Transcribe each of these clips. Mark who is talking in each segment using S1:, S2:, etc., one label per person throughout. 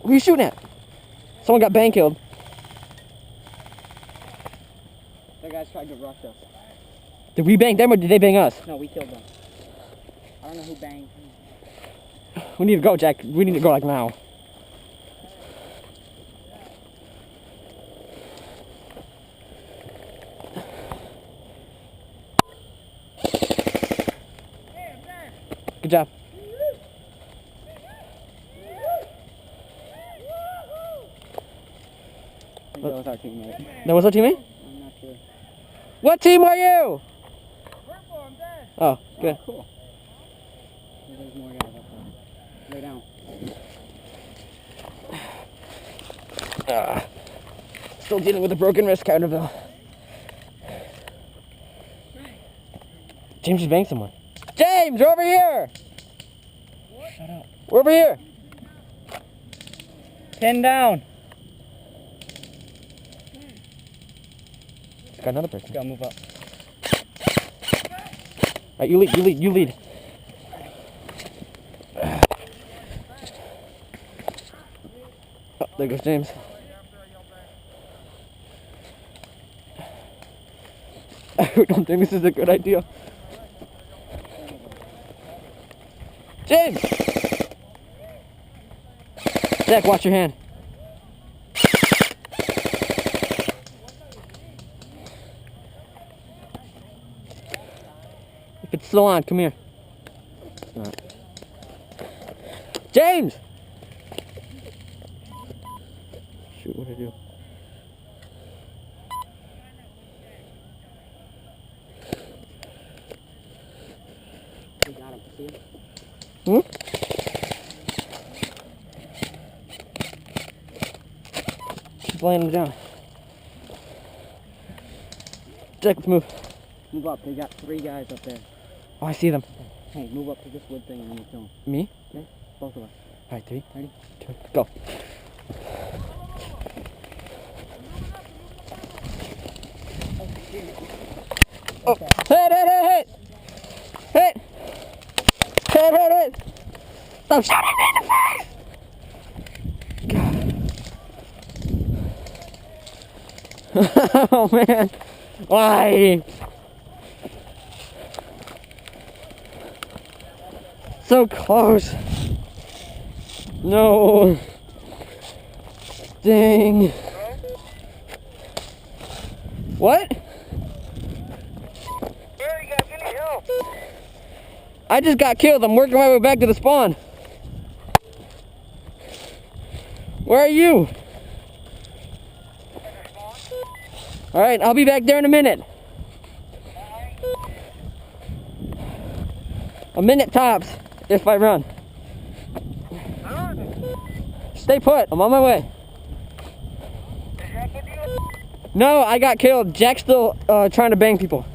S1: Who are you shooting at? Someone got bang killed.
S2: The guys tried to rush us.
S1: Did we bang them or did they bang us?
S2: No, we killed them. I don't know who banged.
S1: We need to go, Jack. We need to go like now. Good job.
S2: I think that was our teammate.
S1: That was our teammate?
S2: I'm not sure.
S1: What team are you?
S3: Purple, I'm dead.
S1: Oh, good.
S2: Oh, cool. There's more guys up there. Lay down.
S1: Still dealing with a broken wrist, kind of though. James just banged someone. James, you're over here!
S3: What?
S1: Shut up. We're over here.
S2: Pin down.
S1: Got another person.
S2: Gotta move up.
S1: Alright, you lead, you lead, you lead. Oh, there goes James. I don't think this is a good idea. James! Jack, watch your hand. If it's still on, come here. It's not. James! Shoot, what'd I do?
S2: We got him. See him?
S1: Hmm? Keep laying him down. Jack, let's move.
S2: Move up. They got 3 guys up there.
S1: Oh, I see them.
S2: Hey, move up to this wood thing and then we'll kill them.
S1: Me?
S2: Okay? Both of us.
S1: Alright, 3,
S2: Ready?
S1: 2, go. Oh, hit, hit, hit, hit! Hit! Hit, hit, hit! Stop shooting me in the face! God. Oh man, why? So close. No. Dang. What?
S3: Where are you guys? Give me help.
S1: I just got killed. I'm working my way back to the spawn. Where are you? Alright, I'll be back there in a minute. A minute tops, if I run. Stay put, I'm on my way. No, I got killed. Jack's still trying to bang people.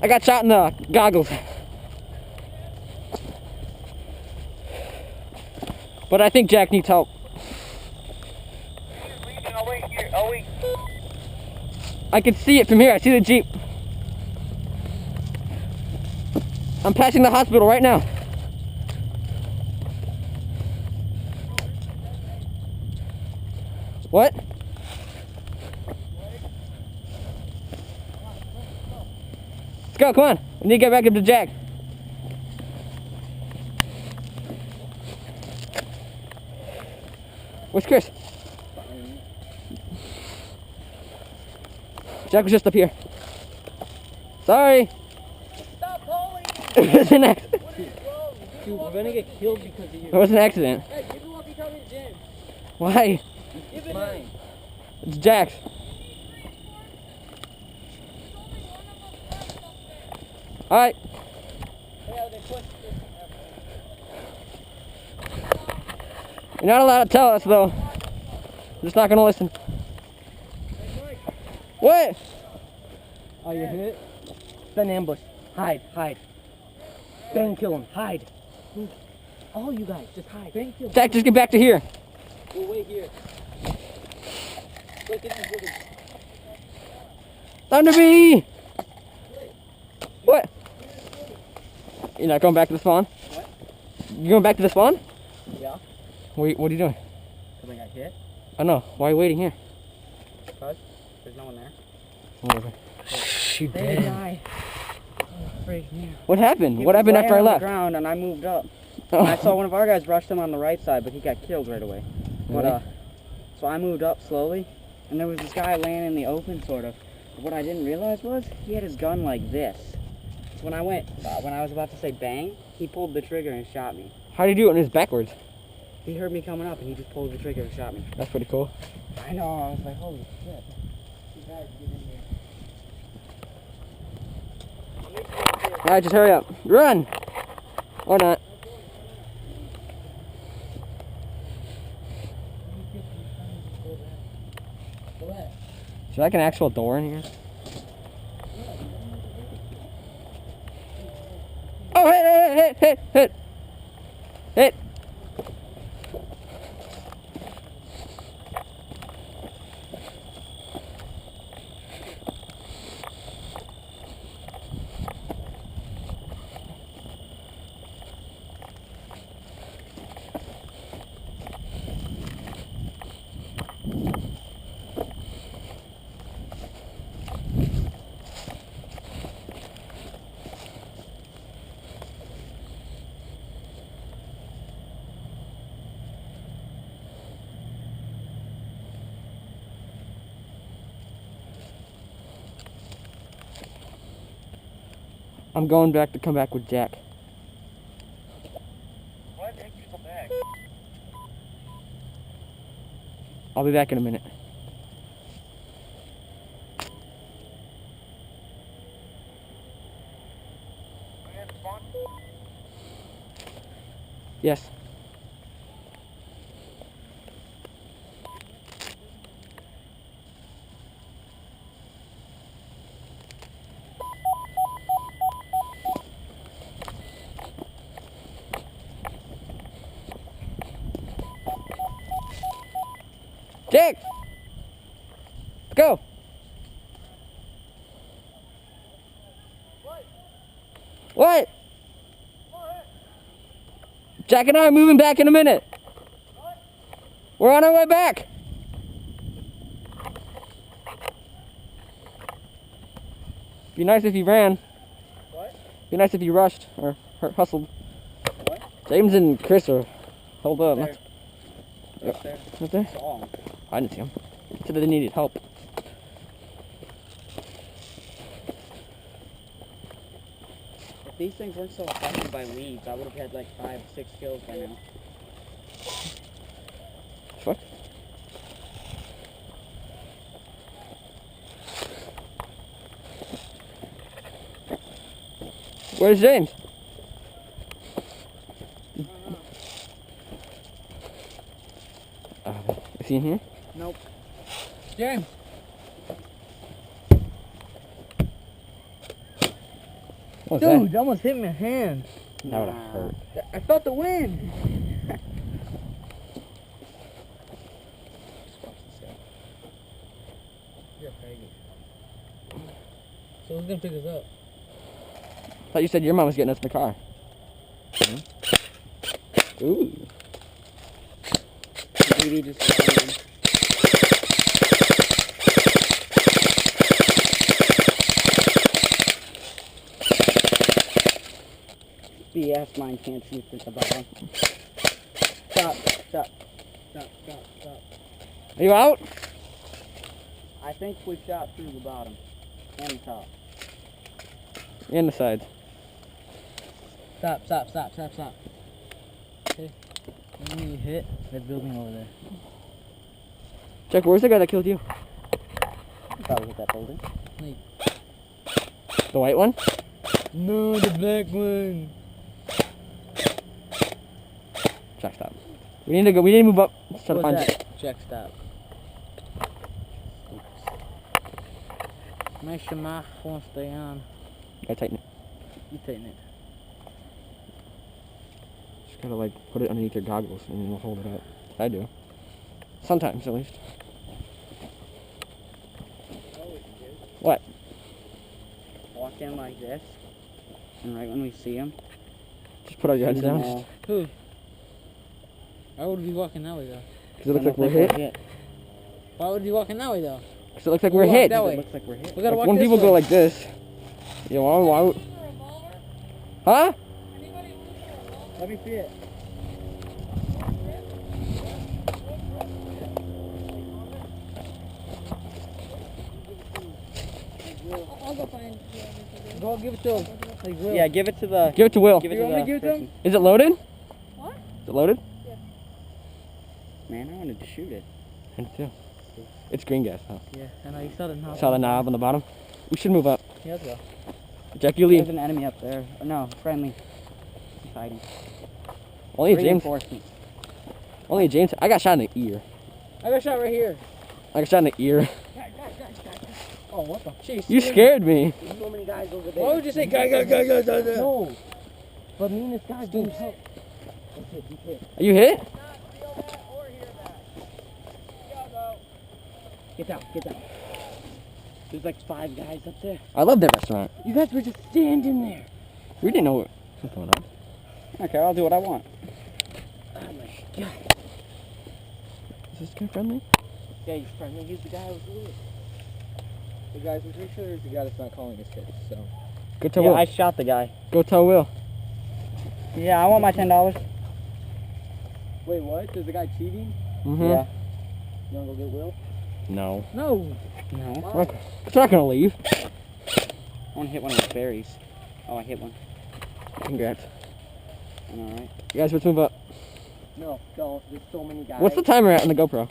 S1: I got shot in the goggles. But I think Jack needs help.
S3: I'll wait here. I'll wait.
S1: I can see it from here. I see the Jeep. I'm passing the hospital right now. What? Let's go, come on. We need to get back up to Jack. Where's Chris? Jack was just up here. Sorry.
S3: Stop calling.
S1: It was an accident.
S2: Dude, we're gonna get killed because of you.
S1: It was an accident.
S3: Hey, give me what you tell me to James.
S1: Why?
S3: Give it
S2: Mine.
S1: It's Jack's. Alright.
S3: Yeah, they pushed this.
S1: You're not allowed to tell us though. We're just not gonna listen. What?
S2: Oh, you hit? It's an ambush. Hide, hide. Bang, kill him. Hide. All you guys, just hide. Bang, kill him.
S1: Jack, just get back to here.
S2: We'll wait here. Look at these buildings.
S1: Thunderbee! What? You're not going back to the spawn?
S2: What?
S1: You going back to the spawn? Wait, what are you doing?
S2: Because I got hit.
S1: I know. Why are you waiting here?
S2: Because there's no one there.
S1: Whatever. She
S2: There's a guy.
S1: What happened?
S2: He
S1: What
S2: was
S1: happened
S2: laying
S1: after I
S2: on the
S1: left?
S2: ground and I moved up. And I saw one of our guys rushed him on the right side, but he got killed right away.
S1: Really?
S2: But so I moved up slowly, and there was this guy laying in the open, sort of. But what I didn't realize was he had his gun like this. So when I was about to say bang, he pulled the trigger and shot me.
S1: How did you do it when it's backwards?
S2: He heard me coming up, and he just pulled the trigger and shot me.
S1: That's pretty cool.
S2: I know. I was like, holy shit. You guys get in here.
S1: Alright, just hurry up. Run! Or not. Is there like an actual door in here? Oh, hit! Hit! I'm going back to come back with Jack.
S3: Why did you go back?
S1: I'll be back in a minute.
S3: Are you at the spawn?
S1: Yes. Jake! Go! What? Jack and I are moving back in a minute. We're on our way back. Be nice if you ran.
S3: What?
S1: Be nice if you rushed or hustled.
S3: What?
S1: James and Chris are hold up.
S3: There. Right there.
S1: Right there?
S3: Saw him.
S1: I didn't see him. Said they needed help.
S2: If these things weren't so affected by weeds, I would have had like 5, 6 kills by now.
S1: What? Where's James? Is he in here?
S2: Nope.
S1: James. What was
S2: Dude, that almost hit my hand.
S1: That would have hurt.
S2: I felt the wind. You're crazy.
S3: So who's gonna pick us up?
S1: I thought you said your mom was getting us in the car. Ooh.
S2: Maybe just BS, mine can't shoot at the bottom. Stop.
S1: Are you out?
S2: I think we shot through the bottom and the top.
S1: And the sides.
S2: Stop. Okay. When you hit that building over there.
S1: Jack, where's the guy that killed you?
S2: You probably hit that building.
S1: The white one?
S2: No, the black one.
S1: Jack, stop. We need to go. We need to move up. Let's try to
S2: What
S1: find
S2: was that? Jack, stop. Make sure my phone stay on.
S1: Gotta tighten it.
S2: You tighten it.
S1: Just gotta like put it underneath your goggles and then we'll hold it up. I do. Sometimes at least. What?
S2: Walk in like this, and right when we see him,
S1: Just put all your heads down.
S2: Who?
S3: Why would we be walking that way though?
S1: Because it looks like we're hit.
S3: Why would we be walking that way though?
S1: Because it looks like
S3: We
S1: we're
S3: walk
S1: hit.
S3: that way.
S2: It looks like we're hit.
S3: We gotta
S1: Like
S3: walk
S1: when
S3: this
S1: people
S3: way.
S1: go like this. Yeah, why would... Huh?
S3: Let me see it.
S4: I'll go find
S3: Go give it to him. Like, Will.
S2: Yeah, give it to the.
S1: Give it to Will.
S2: Give it
S3: You
S2: to
S3: want me
S2: the
S3: to give it to
S2: person.
S3: him?
S1: Is it loaded?
S4: What?
S1: Is it loaded?
S2: Man, I wanted to shoot it.
S1: I do too. It's green gas, huh?
S3: Yeah, I know. You saw the knob.
S1: Saw the knob on the bottom. We should move up.
S3: Yeah, let's go.
S1: Jack, you
S2: There's
S1: lead.
S2: an enemy up there. No, friendly. He's fighting.
S1: Only a James.
S2: Reinforcements.
S1: Only a James. I got shot in the ear.
S3: I got shot right here.
S1: I got shot in the ear.
S3: Oh, what the? Jeez.
S1: You scared me.
S2: There's so many guys over there.
S3: Why would you say guy?
S2: No. But me and this guy didn't hit. He's hit.
S1: Are you hit?
S2: Get down, get down. There's like 5 guys up there.
S1: I love that restaurant.
S2: You guys were just standing there.
S1: We didn't know what was going on.
S2: Okay, I'll do what I want.
S3: Oh my god.
S1: Is this guy friendly?
S3: Yeah, he's friendly. He's the guy I was with. The guys, I'm pretty sure there's the guy that's not calling his kids, so.
S1: Go tell
S2: Yeah,
S1: Will.
S2: I shot the guy.
S1: Go tell Will.
S2: Yeah, I want my $10.
S3: Wait, what? There's the guy cheating?
S1: Mm-hmm.
S2: Yeah.
S3: You wanna go get Will?
S1: No.
S3: No.
S2: No.
S1: It's not gonna leave.
S2: I want to hit one of those berries. Oh, I hit one.
S1: Congrats.
S2: Alright.
S1: You guys, let's move up.
S3: No, don't. There's so many guys.
S1: What's the timer at on the GoPro?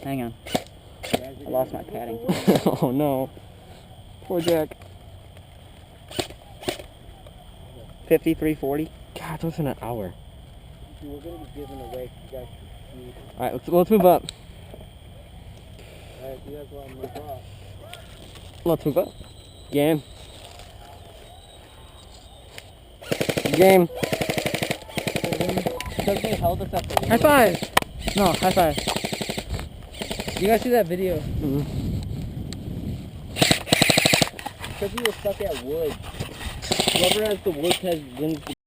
S2: Hang on. I lost my padding.
S1: Oh no. Poor Jack.
S2: 53:40.
S1: God, it's in an hour.
S3: We're gonna be giving away. You guys should see.
S1: Alright, let's move up.
S3: Alright, you guys want to move off.
S1: Let's move up. Game. Game.
S3: Does they held us up the
S1: High five!
S3: No, high five. You guys see that video?
S1: Mm-hmm.
S3: Because we were stuck at wood. Whoever has the wood test wins the